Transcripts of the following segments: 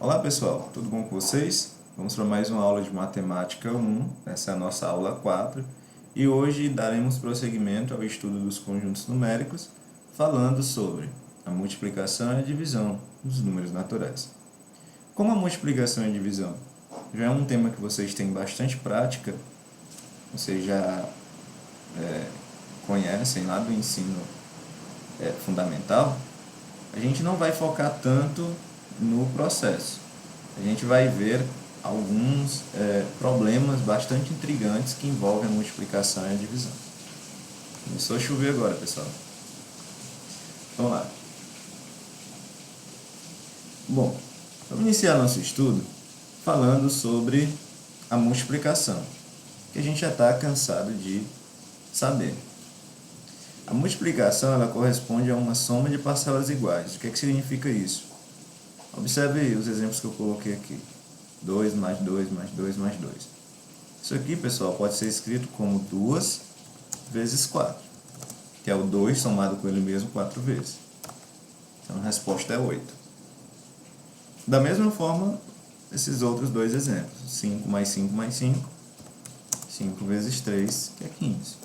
Olá pessoal, tudo bom com vocês? Vamos para mais uma aula de Matemática 1, essa é a nossa aula 4, e hoje daremos prosseguimento ao estudo dos conjuntos numéricos, falando sobre a multiplicação e a divisão dos números naturais. Como a multiplicação e a divisão já é um tema que vocês têm bastante prática, vocês já conhecem lá do ensino fundamental, a gente não vai focar tanto no processo. A gente vai ver alguns problemas bastante intrigantes que envolvem a multiplicação e a divisão. Começou a chover agora, pessoal. Vamos lá. Bom, vamos iniciar nosso estudo falando sobre a multiplicação, que a gente já está cansado de saber. A multiplicação ela corresponde a uma soma de parcelas iguais. O que significa isso? Observe os exemplos que eu coloquei aqui. 2 mais 2 mais 2 mais 2. Isso aqui, pessoal, pode ser escrito como 2 vezes 4, que é o 2 somado com ele mesmo 4 vezes. Então, a resposta é 8. Da mesma forma, esses outros dois exemplos. 5 mais 5 mais 5. 5 vezes 3, que é 15.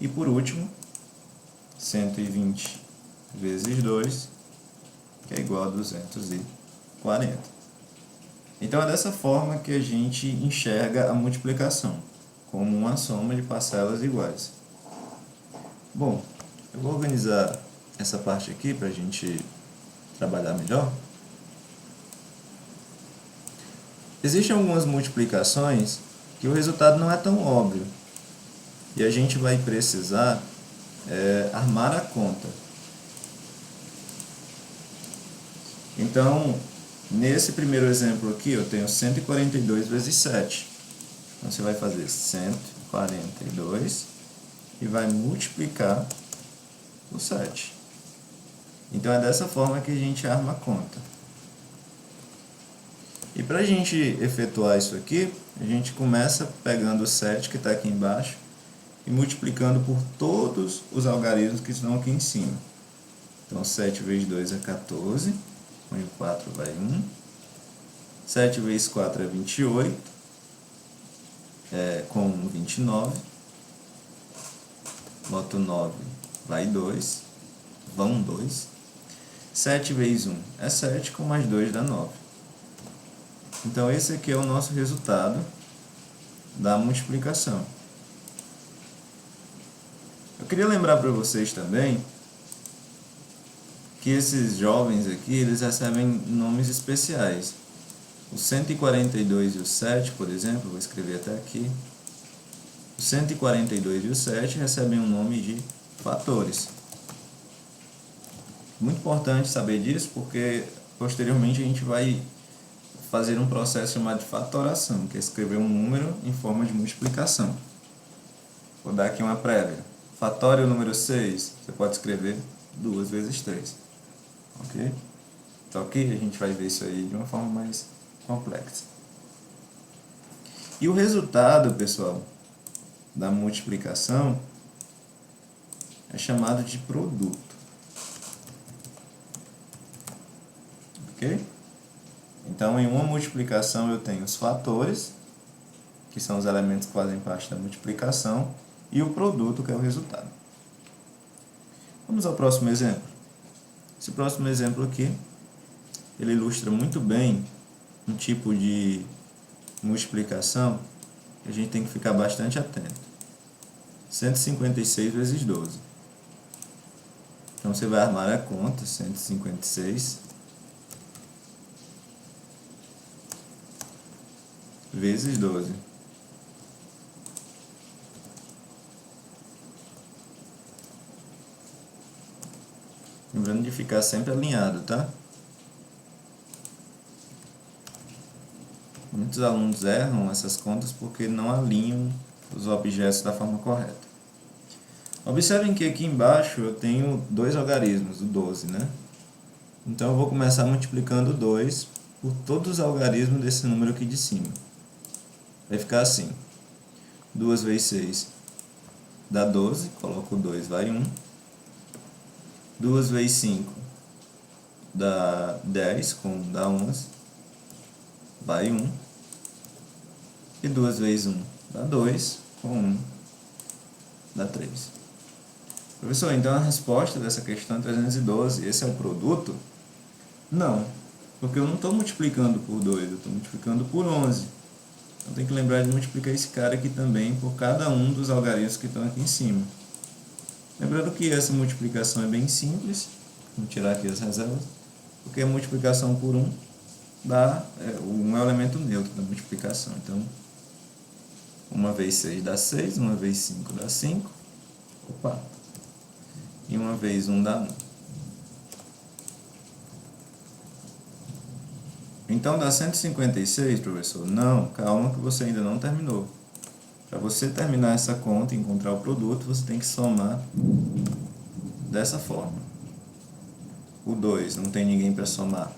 E, por último, 120 vezes 2, que é igual a 240. Então, é dessa forma que a gente enxerga a multiplicação, como uma soma de parcelas iguais. Bom, eu vou organizar essa parte aqui para a gente trabalhar melhor. Existem algumas multiplicações que o resultado não é tão óbvio, e a gente vai precisar armar a conta. Então, nesse primeiro exemplo aqui, eu tenho 142 vezes 7. Então, você vai fazer 142 e vai multiplicar por 7. Então, é dessa forma que a gente arma a conta. E para a gente efetuar isso aqui, a gente começa pegando o 7 que está aqui embaixo e multiplicando por todos os algarismos que estão aqui em cima. Então, 7 vezes 2 é 14. 1 e 4 vai 1. 7 vezes 4 é 28. Com 1, 29. Boto 9, vai 2. Vão 2. 7 vezes 1 é 7, com mais 2 dá 9. Então, esse aqui é o nosso resultado da multiplicação. Eu queria lembrar para vocês também que esses jovens aqui, eles recebem nomes especiais. O 142 e o 7, por exemplo, vou escrever até aqui. O 142 e o 7 recebem o nome de fatores. Muito importante saber disso, porque posteriormente a gente vai fazer um processo chamado de fatoração, que é escrever um número em forma de multiplicação. Vou dar aqui uma prévia. Fatório número 6, você pode escrever 2 vezes 3. Ok? Então aqui a gente vai ver isso aí de uma forma mais complexa. E o resultado, pessoal, da multiplicação é chamado de produto. Ok? Então, em uma multiplicação eu tenho os fatores, que são os elementos que fazem parte da multiplicação, e o produto, que é o resultado. Vamos ao próximo exemplo. Esse próximo exemplo aqui, ele ilustra muito bem um tipo de multiplicação que a gente tem que ficar bastante atento. 156 vezes 12. Então, você vai armar a conta, 156 vezes 12. Lembrando de ficar sempre alinhado, tá? Muitos alunos erram essas contas porque não alinham os objetos da forma correta. Observem que aqui embaixo eu tenho dois algarismos, o 12, né? Então eu vou começar multiplicando 2 por todos os algarismos desse número aqui de cima. Vai ficar assim. 2 vezes 6 dá 12, coloco 2, vai 1. 2 vezes 5 dá 10, com 1 dá 11. vai 1. E 2 vezes 1 dá 2, com 1 dá 3. Professor, então a resposta dessa questão é 312. Esse é o produto? Não, porque eu não estou multiplicando por 2, eu estou multiplicando por 11. Então tem que lembrar de multiplicar esse cara aqui também por cada um dos algarismos que estão aqui em cima. Lembrando que essa multiplicação é bem simples. Vamos tirar aqui as reservas. Porque a multiplicação por 1 dá, 1 é o elemento neutro da multiplicação. Então, 1 vezes 6 dá 6, 1 vezes 5 dá 5. Opa! E 1 vezes 1 dá 1. Então dá 156, professor? Não, calma que você ainda não terminou. Para você terminar essa conta e encontrar o produto, você tem que somar dessa forma. O 2, não tem ninguém para somar.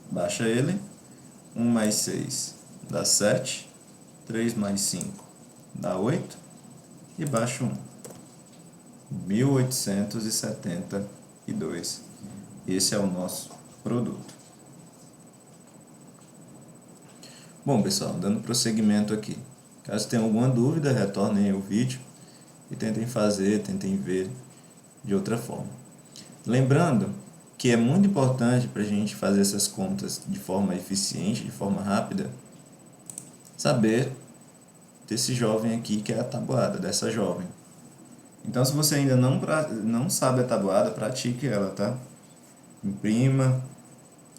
Baixa ele. 1 mais 6 dá 7. 3 mais 5 dá 8. E baixa 1. 1872. Esse é o nosso produto. Bom, pessoal, dando prosseguimento aqui. Caso tenham alguma dúvida, retornem o vídeo e tentem ver de outra forma. Lembrando que é muito importante para a gente fazer essas contas de forma eficiente, de forma rápida, saber desse jovem aqui que é a tabuada, dessa jovem. Então, se você ainda não sabe a tabuada, pratique ela, tá? Imprima,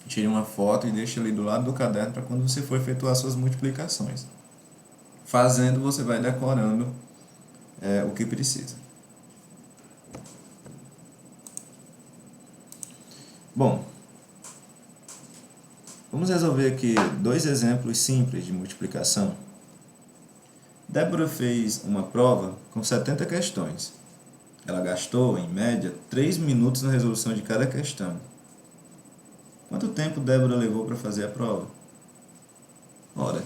tire uma foto e deixe ali do lado do caderno para quando você for efetuar suas multiplicações. Fazendo, você vai decorando o que precisa. Bom, vamos resolver aqui 2 exemplos simples de multiplicação. Débora fez uma prova com 70 questões. Ela gastou, em média, 3 minutos na resolução de cada questão. Quanto tempo Débora levou para fazer a prova? Ora,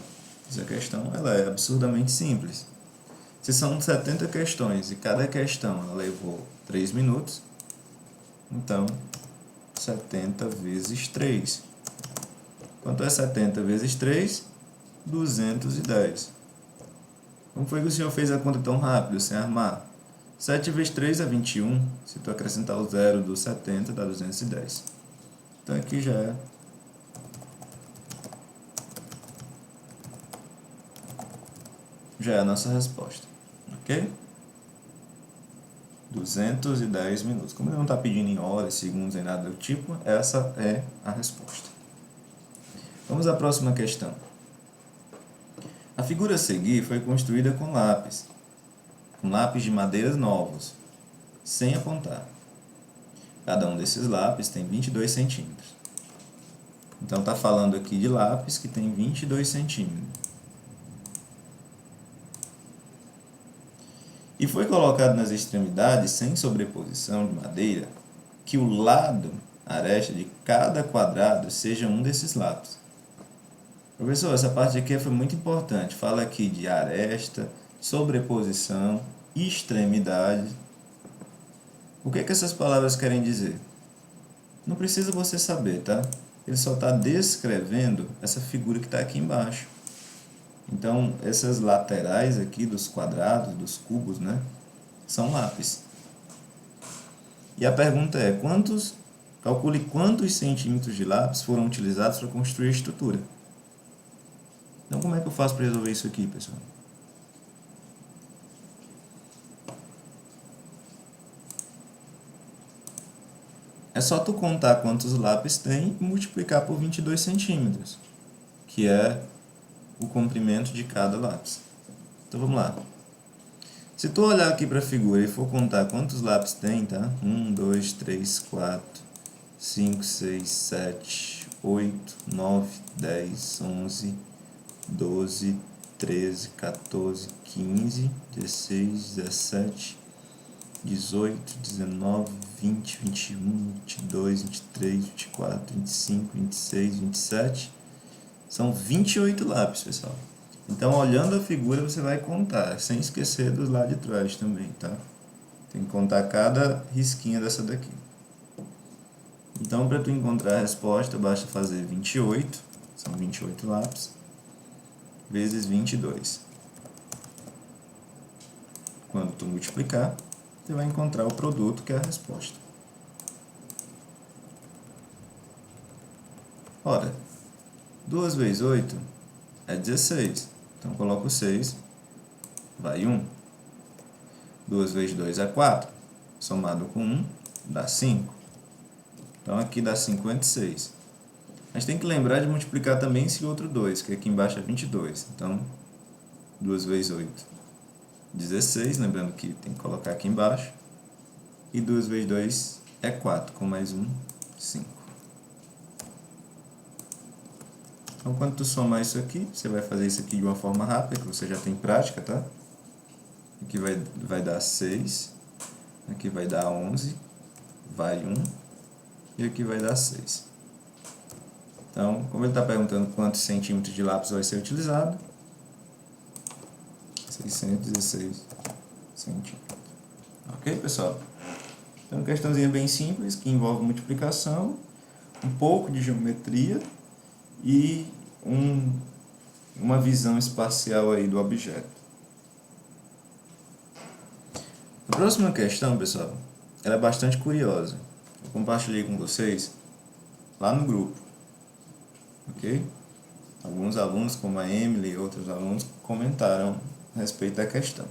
essa questão ela é absurdamente simples. Se são 70 questões e cada questão ela levou 3 minutos, então 70 vezes 3. Quanto é 70 vezes 3? 210. Como foi que o senhor fez a conta tão rápido, sem armar? 7 vezes 3 é 21. Se tu acrescentar o zero do 70, dá 210. Então aqui já é a nossa resposta. Ok? 210 minutos. Como ele não está pedindo em horas, segundos, nem nada do tipo, essa é a resposta. Vamos à próxima questão. A figura a seguir foi construída com lápis de madeiras novos, sem apontar. Cada um desses lápis tem 22 centímetros. Então, está falando aqui de lápis que tem 22 centímetros. E foi colocado nas extremidades, sem sobreposição de madeira, que o lado, a aresta de cada quadrado, seja um desses lápis. Professor, essa parte aqui foi muito importante. Fala aqui de aresta, sobreposição, extremidade. O que essas palavras querem dizer? Não precisa você saber, tá? Ele só está descrevendo essa figura que está aqui embaixo. Então, essas laterais aqui dos quadrados, dos cubos, né? São lápis. E a pergunta é, calcule quantos centímetros de lápis foram utilizados para construir a estrutura. Então, como é que eu faço para resolver isso aqui, pessoal? É só tu contar quantos lápis tem e multiplicar por 22 centímetros, que é o comprimento de cada lápis. Então, vamos lá. Se tu olhar aqui para a figura e for contar quantos lápis tem, tá? 1, 2, 3, 4, 5, 6, 7, 8, 9, 10, 11, 12, 13, 14, 15, 16, 17, 18, 19, 20, 21, 22, 23, 24, 25, 26, 27. São 28 lápis, pessoal. Então, olhando a figura, você vai contar, sem esquecer dos lá de trás também, tá? Tem que contar cada risquinha dessa daqui. Então, para tu encontrar a resposta, basta fazer 28 são 28 lápis, vezes 22. Quando tu multiplicar, você vai encontrar o produto, que é a resposta. Ora, 2 vezes 8 é 16. Então, coloco 6, vai 1. 2 vezes 2 é 4. Somado com 1, dá 5. Então, aqui dá 56. A gente tem que lembrar de multiplicar também esse outro 2, que aqui embaixo é 22. Então, 2 vezes 8, 16. Lembrando que tem que colocar aqui embaixo. E 2 vezes 2 é 4. Com mais 1, 5. Então, quando tu somar isso aqui, você vai fazer isso aqui de uma forma rápida, que você já tem prática, tá? Aqui vai dar 6. Aqui vai dar 11. Vai 1. E aqui vai dar 6. Então, como ele está perguntando quantos centímetros de lápis vai ser utilizado, 616 centímetros. Ok, pessoal? Então, questãozinha bem simples, que envolve multiplicação, um pouco de geometria e uma visão espacial aí do objeto. A próxima questão, pessoal, ela é bastante curiosa. Eu compartilhei com vocês lá no grupo. Ok? Alguns alunos, como a Emily e outros alunos, comentaram a respeito da questão.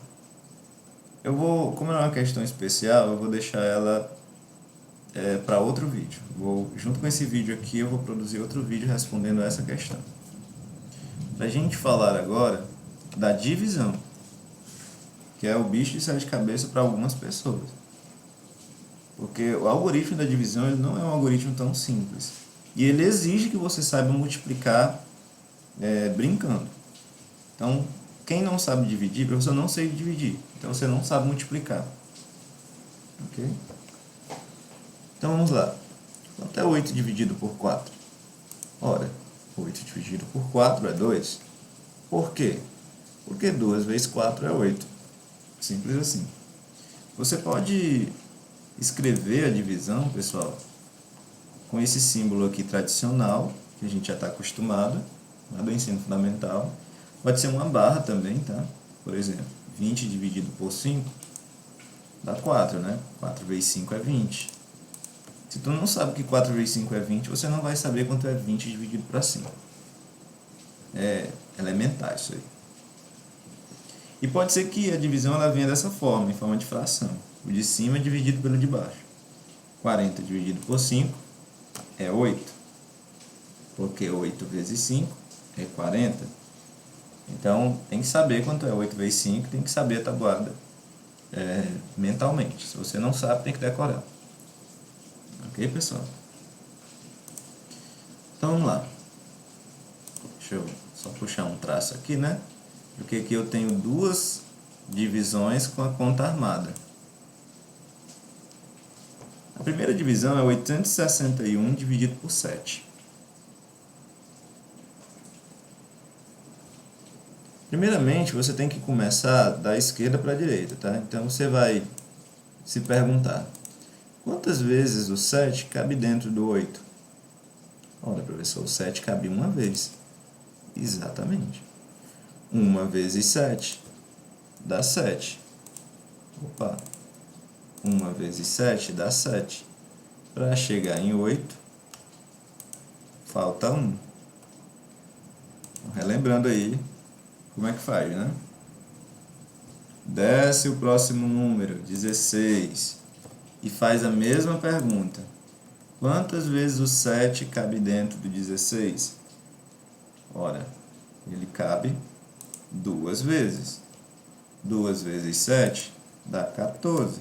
Como é uma questão especial, eu vou deixar ela para outro vídeo. Junto com esse vídeo aqui, eu vou produzir outro vídeo respondendo essa questão. Para a gente falar agora da divisão, que é o bicho de 7 cabeças para algumas pessoas. Porque o algoritmo da divisão ele não é um algoritmo tão simples. E ele exige que você saiba multiplicar brincando. Então, quem não sabe dividir, professor, não sei dividir. Então, você não sabe multiplicar. Ok? Então, vamos lá. Quanto é 8 dividido por 4? Ora, 8 dividido por 4 é 2. Por quê? Porque 2 vezes 4 é 8. Simples assim. Você pode escrever a divisão, pessoal, com esse símbolo aqui tradicional, que a gente já está acostumado, lá do ensino fundamental. Pode ser uma barra também, tá? Por exemplo, 20 dividido por 5 dá 4, né? 4 vezes 5 é 20. Se tu não sabe que 4 vezes 5 é 20, você não vai saber quanto é 20 dividido para 5. É elementar isso aí. E pode ser que a divisão ela venha dessa forma, em forma de fração. O de cima é dividido pelo de baixo. 40 dividido por 5 é 8. Porque 8 vezes 5 é 40. Então, tem que saber quanto é 8 vezes 5, tem que saber a tabuada mentalmente. Se você não sabe, tem que decorar. Ok, pessoal? Então, vamos lá. Deixa eu só puxar um traço aqui, né? Porque aqui eu tenho duas divisões com a conta armada. A primeira divisão é 861 dividido por 7. Primeiramente, você tem que começar da esquerda para a direita, tá? Então, você vai se perguntar, quantas vezes o 7 cabe dentro do 8? Olha, professor, o 7 cabe uma vez. Exatamente. 1 vezes 7 dá 7. Opa! 1 vezes 7 dá 7. Para chegar em 8, falta 1. Relembrando aí como é que faz, né? Desce o próximo número, 16, e faz a mesma pergunta. Quantas vezes o 7 cabe dentro do 16? Ora, ele cabe 2 vezes. 2 vezes 7 dá 14.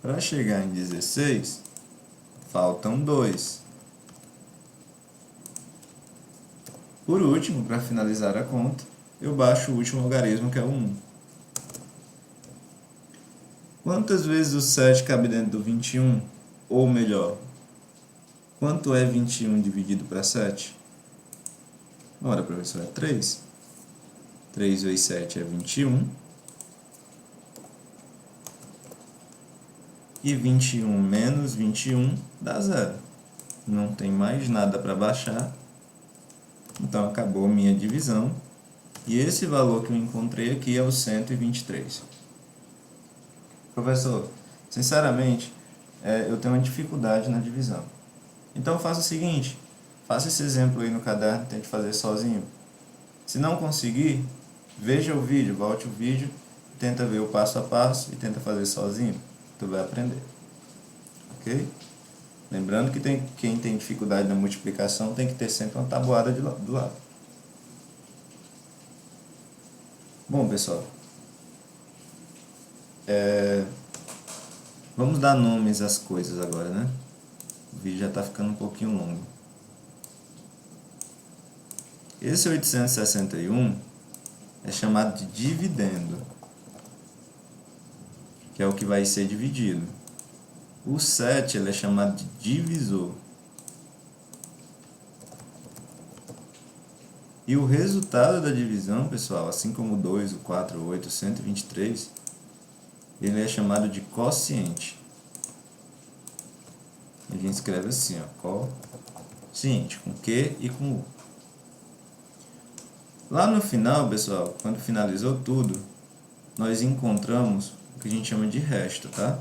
Para chegar em 16, faltam 2. Por último, para finalizar a conta, eu baixo o último algarismo, que é o 1. Quantas vezes o 7 cabe dentro do 21? Ou melhor, quanto é 21 dividido para 7? Ora, professor, é 3. 3 vezes 7 é 21. E 21 menos 21 dá 0. Não tem mais nada para baixar. Então, acabou a minha divisão. E esse valor que eu encontrei aqui é o 123. Professor, sinceramente, eu tenho uma dificuldade na divisão. Então, faça o seguinte. Faça esse exemplo aí no caderno, tente fazer sozinho. Se não conseguir, veja o vídeo, volte o vídeo, tenta ver o passo a passo e tenta fazer sozinho. Tu vai aprender. Ok? Lembrando que quem tem dificuldade na multiplicação tem que ter sempre uma tabuada do lado. Bom, pessoal, vamos dar nomes às coisas agora, né? O vídeo já está ficando um pouquinho longo. Esse 861 é chamado de dividendo, que é o que vai ser dividido. O 7 ele é chamado de divisor. E o resultado da divisão, pessoal, assim como o 2, o 4, o 8, o 123, ele é chamado de quociente. A gente escreve assim, ó, quociente, com Q e com U. Lá no final, pessoal, quando finalizou tudo, nós encontramos o que a gente chama de resto, tá?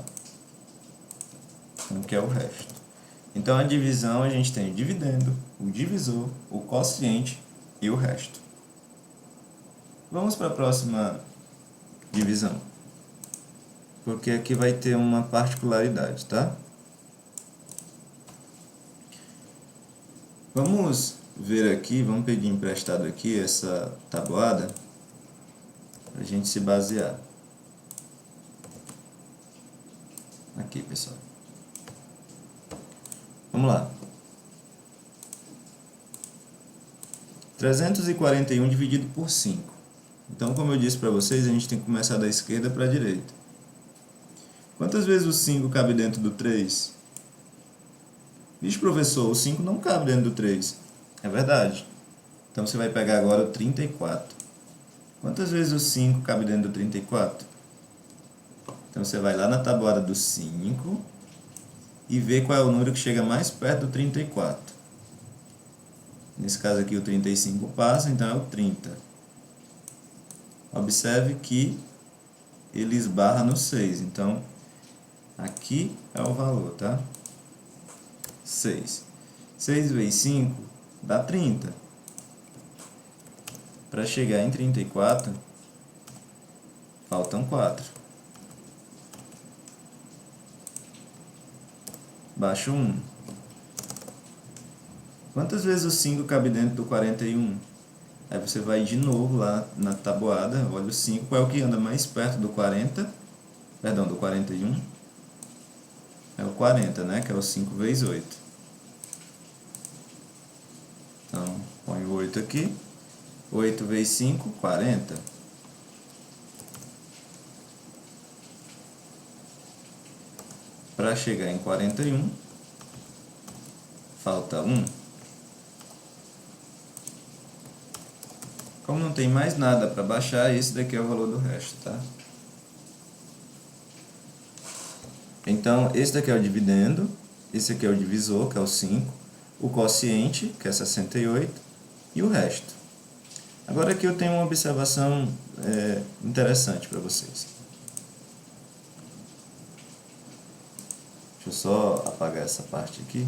O que é o resto. Então, a divisão, a gente tem o dividendo, o divisor, o quociente e o resto. Vamos para a próxima divisão. Porque aqui vai ter uma particularidade, tá? Vamos ver aqui, vamos pedir emprestado aqui essa tabuada para a gente se basear. Aqui, pessoal. Vamos lá. 341 dividido por 5. Então, como eu disse para vocês, a gente tem que começar da esquerda para a direita. Quantas vezes o 5 cabe dentro do 3? Vixe, professor, o 5 não cabe dentro do 3. É verdade. Então, você vai pegar agora o 34. Quantas vezes o 5 cabe dentro do 34? Então, você vai lá na tabuada do 5 e vê qual é o número que chega mais perto do 34. Nesse caso aqui, o 35 passa, então é o 30. Observe que ele esbarra no 6. Então, aqui é o valor, tá? 6. 6 vezes 5 dá 30. Para chegar em 34, faltam 4. Baixa 1. Quantas vezes o 5 cabe dentro do 41? Aí você vai de novo lá na tabuada, olha o 5, qual é o que anda mais perto do 40? Perdão, do 41? É o 40, né? Que é o 5 vezes 8. Então, põe o 8 aqui. 8 vezes 5, 40. Para chegar em 41, falta 1. Como não tem mais nada para baixar, esse daqui é o valor do resto, tá? Então, esse daqui é o dividendo, esse aqui é o divisor, que é o 5, o quociente, que é 68, e o resto. Agora aqui eu tenho uma observação interessante para vocês. Deixa eu só apagar essa parte aqui.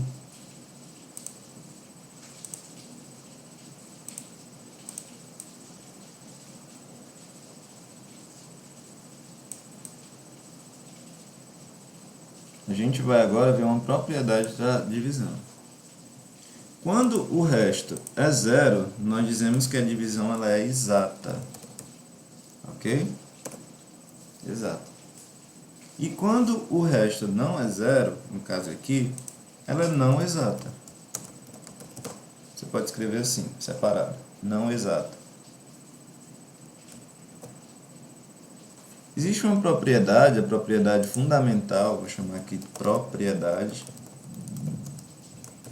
A gente vai agora ver uma propriedade da divisão. Quando o resto é zero, nós dizemos que a divisão ela é exata. Ok? Exata. E quando o resto não é zero, no caso aqui, ela é não exata. Você pode escrever assim, separado. Não exata. Existe uma propriedade, a propriedade fundamental, vou chamar aqui de propriedade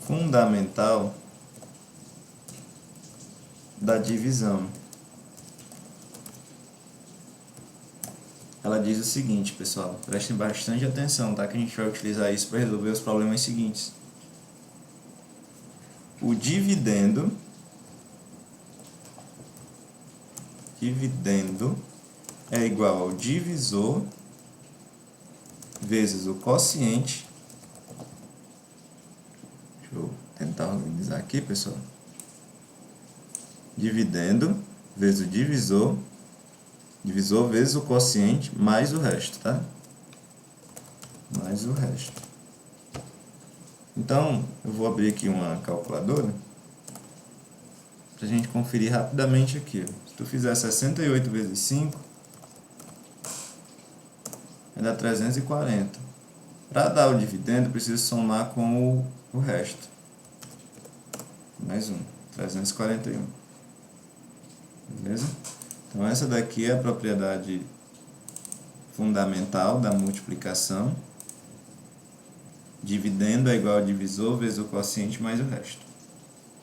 fundamental da divisão. Ela diz o seguinte, pessoal, prestem bastante atenção, tá? Que a gente vai utilizar isso para resolver os problemas seguintes. O dividendo Dividendo é igual ao divisor vezes o quociente. Deixa eu tentar organizar aqui, pessoal. Dividendo vezes o divisor vezes o quociente, mais o resto, tá? Mais o resto. Então, eu vou abrir aqui uma calculadora para a gente conferir rapidamente aqui. Se tu fizer 68 vezes 5, vai dar 340. Para dar o dividendo, eu preciso somar com o resto. Mais um, 341. Beleza? Então, essa daqui é a propriedade fundamental da multiplicação. Dividendo é igual ao divisor vezes o quociente mais o resto.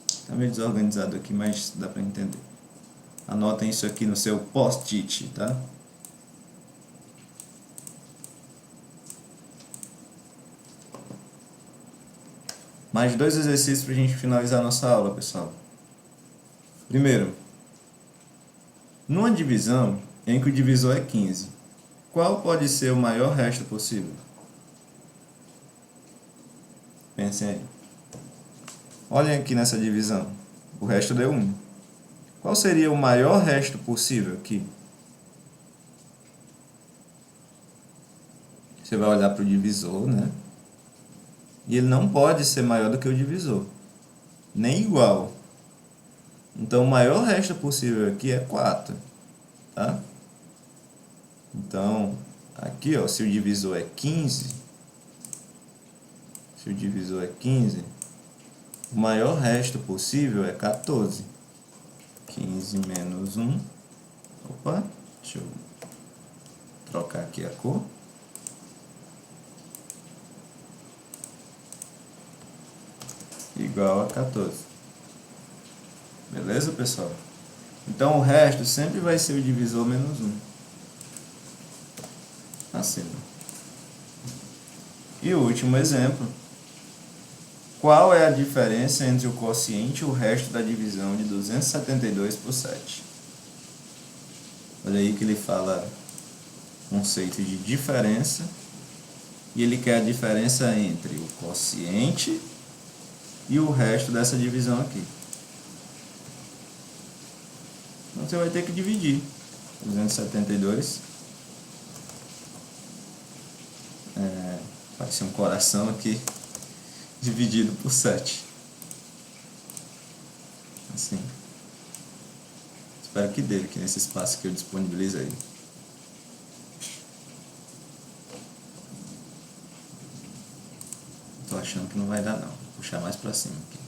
Está meio desorganizado aqui, mas dá para entender. Anotem isso aqui no seu post-it, tá? Mais 2 exercícios para a gente finalizar a nossa aula, pessoal. Primeiro, numa divisão em que o divisor é 15, qual pode ser o maior resto possível? Pensem aí. Olhem aqui nessa divisão. O resto deu 1. Qual seria o maior resto possível aqui? Você vai olhar para o divisor, né? E ele não pode ser maior do que o divisor. Nem igual. Então, o maior resto possível aqui é 4. Tá? Então, aqui, ó, se o divisor é 15, o maior resto possível é 14. 15 menos 1. Opa, deixa eu trocar aqui a cor. Igual a 14. Beleza, pessoal? Então, o resto sempre vai ser o divisor menos 1. Assim. E o último exemplo. Qual é a diferença entre o quociente e o resto da divisão de 272 por 7? Olha aí que ele fala conceito de diferença. E ele quer a diferença entre o quociente e o resto dessa divisão aqui. Então, você vai ter que dividir 272. Parece um coração aqui, dividido por 7. Assim. Espero que dê aqui nesse espaço que eu disponibilizei. Tô achando que não vai dar não. Vou puxar mais pra cima aqui.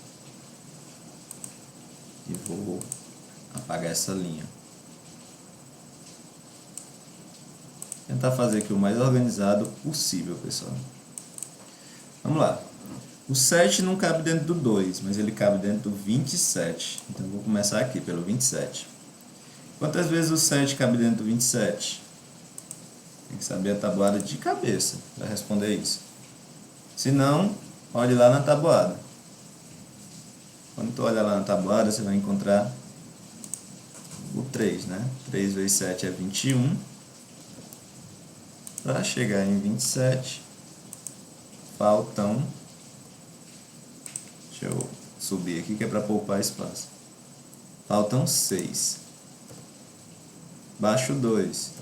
E vou apagar essa linha. Tentar fazer aqui o mais organizado possível, pessoal. Vamos lá. O 7 não cabe dentro do 2, mas ele cabe dentro do 27. Então, eu vou começar aqui pelo 27. Quantas vezes o 7 cabe dentro do 27? Tem que saber a tabuada de cabeça para responder isso. Se não, olhe lá na tabuada. Quando tu olha lá na tabuada, você vai encontrar o 3, né? 3 vezes 7 é 21. Para chegar em 27, faltam... Deixa eu subir aqui que é para poupar espaço. Faltam 6. Baixo 2.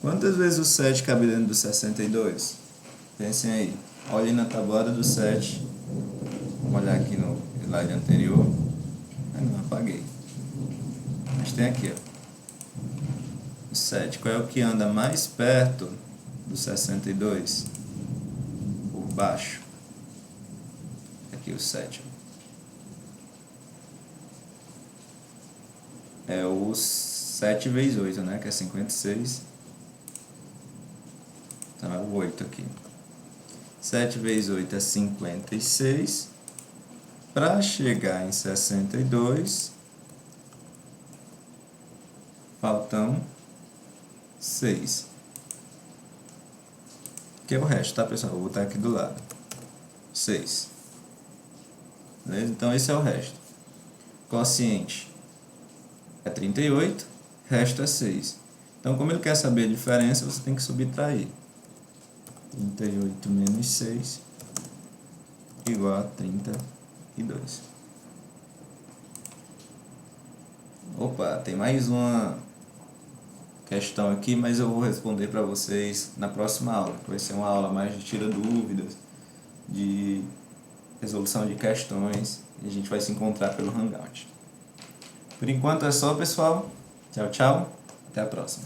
Quantas vezes o 7 cabe dentro do 62? Pensem aí. Olhem na tabuada do 7. Vamos olhar aqui no slide anterior. Ah, não, apaguei. Mas tem aqui, ó. O 7. Qual é o que anda mais perto do 62? Por baixo. Aqui o 7. É o 7 vezes 8, né? Que é 56. Então é o 8 aqui. 7 vezes 8 é 56. Para chegar em 62, faltam 6. Que é o resto, tá, pessoal? Vou botar aqui do lado. 6. Beleza? Então, esse é o resto. Quociente é 38, resto é 6. Então, como ele quer saber a diferença, você tem que subtrair. 38 menos 6 igual a 32. Opa, tem mais uma questão aqui, mas eu vou responder para vocês na próxima aula, que vai ser uma aula mais de tira dúvidas, de resolução de questões, e a gente vai se encontrar pelo Hangout. Por enquanto é só, pessoal. Tchau, tchau. Até a próxima.